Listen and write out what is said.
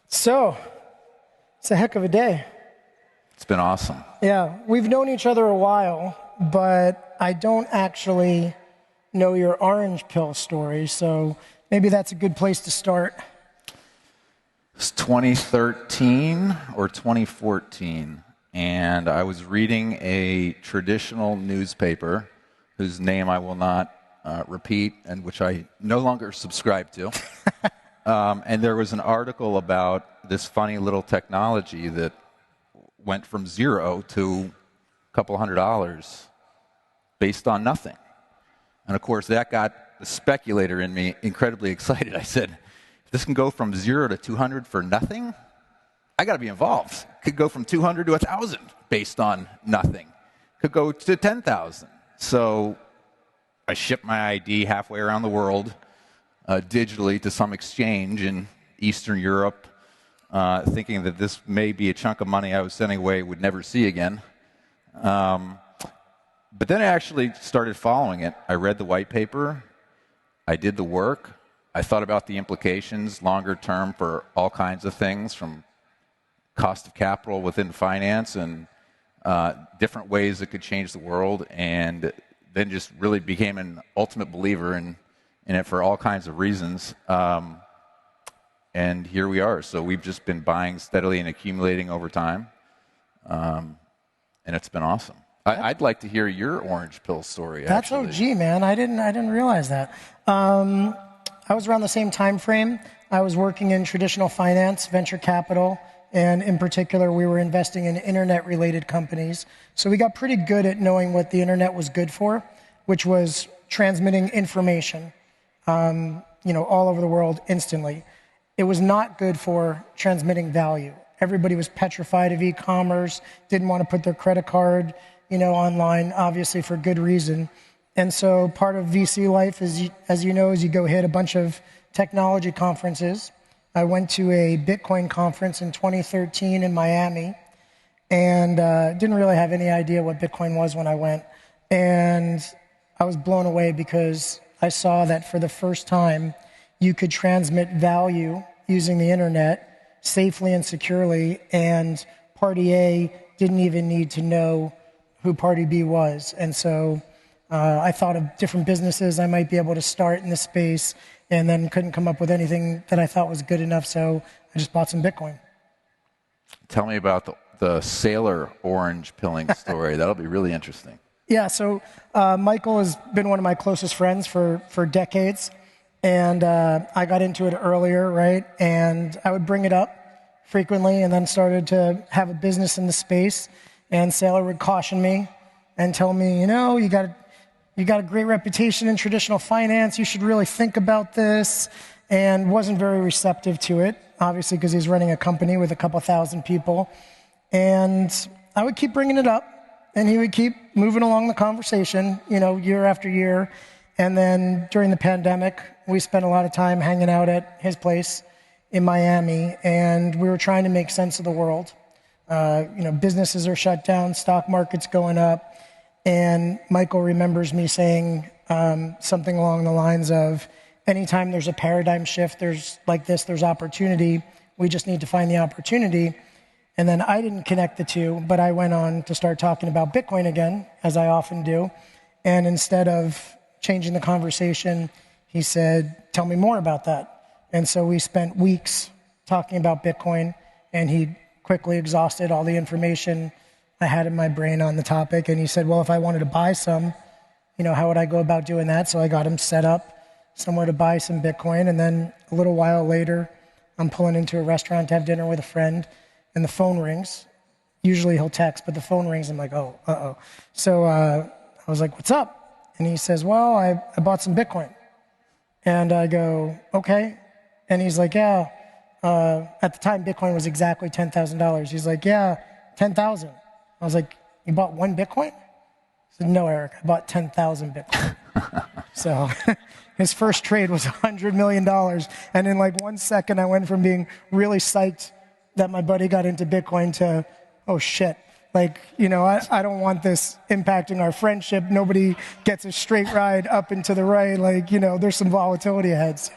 So, it's a heck of a day. It's been awesome. Yeah, we've known each other a while, but I don't actually know your orange pill story, so maybe that's a good place to start. It's 2013 or 2014, and I was reading a traditional newspaper whose name I will not repeat and which I no longer subscribe to. And there was an article about this funny little technology that went from zero to a couple $100 based on nothing. And of course, that got the speculator in me incredibly excited. I said, if this can go from 0 to 200 for nothing, I got to be involved. It could go from 200 to 1,000 based on nothing. It could go to 10,000. So I shipped my ID halfway around the world digitally to some exchange in Eastern Europe, thinking that this may be a chunk of money I was sending away would never see again. But then I actually started following it. I read the white paper. I did the work. I thought about the implications longer term for all kinds of things, from cost of capital within finance and different ways it could change the world, and then just really became an ultimate believer in it for all kinds of reasons. And here we are. So we've just been buying steadily and accumulating over time, and it's been awesome. I'd like to hear your orange pill story. That's actually. OG, man. I didn't realize that. I was around the same time frame. I was working in traditional finance, venture capital, and in particular, we were investing in internet-related companies. So we got pretty good at knowing what the internet was good for, which was transmitting information, all over the world instantly. It was not good for transmitting value. Everybody was petrified of e-commerce, didn't want to put their credit card, online, obviously for good reason. And so part of VC life, as you know, is you go hit a bunch of technology conferences. I went to a Bitcoin conference in 2013 in Miami, and didn't really have any idea what Bitcoin was when I went. And I was blown away because I saw that for the first time, you could transmit value using the internet safely and securely, and Party A didn't even need to know who Party B was. And so I thought of different businesses I might be able to start in this space, and then couldn't come up with anything that I thought was good enough, so I just bought some Bitcoin. Tell me about the sailor orange pilling story. That'll be really interesting. Yeah, so Michael has been one of my closest friends for decades, and I got into it earlier, right? And I would bring it up frequently, and then started to have a business in the space. And Sailor would caution me and tell me, you got a great reputation in traditional finance. You should really think about this. And wasn't very receptive to it, obviously, because he's running a company with a couple thousand people. And I would keep bringing it up, and he would keep moving along the conversation, year after year. And then during the pandemic, we spent a lot of time hanging out at his place in Miami, and we were trying to make sense of the world. Businesses are shut down, stock market's going up, and Michael remembers me saying something along the lines of, anytime there's a paradigm shift, there's opportunity. We just need to find the opportunity. And then I didn't connect the two, but I went on to start talking about Bitcoin again, as I often do. And instead of changing the conversation, he said, tell me more about that. And so we spent weeks talking about Bitcoin, and he quickly exhausted all the information I had in my brain on the topic. And he said, well, if I wanted to buy some, how would I go about doing that? So I got him set up somewhere to buy some Bitcoin. And then a little while later, I'm pulling into a restaurant to have dinner with a friend, and the phone rings. Usually he'll text, but the phone rings. I'm like, oh, uh-oh. So I was like, what's up? And he says, well, I bought some Bitcoin. And I go, okay. And he's like, yeah. At the time, Bitcoin was exactly $10,000. He's like, yeah, 10,000. I was like, you bought one Bitcoin? He said, no, Eric, I bought 10,000 Bitcoin. So his first trade was $100 million. And in like 1 second, I went from being really psyched that my buddy got into Bitcoin to, oh shit. I don't want this impacting our friendship. Nobody gets a straight ride up and to the right. There's some volatility ahead. So.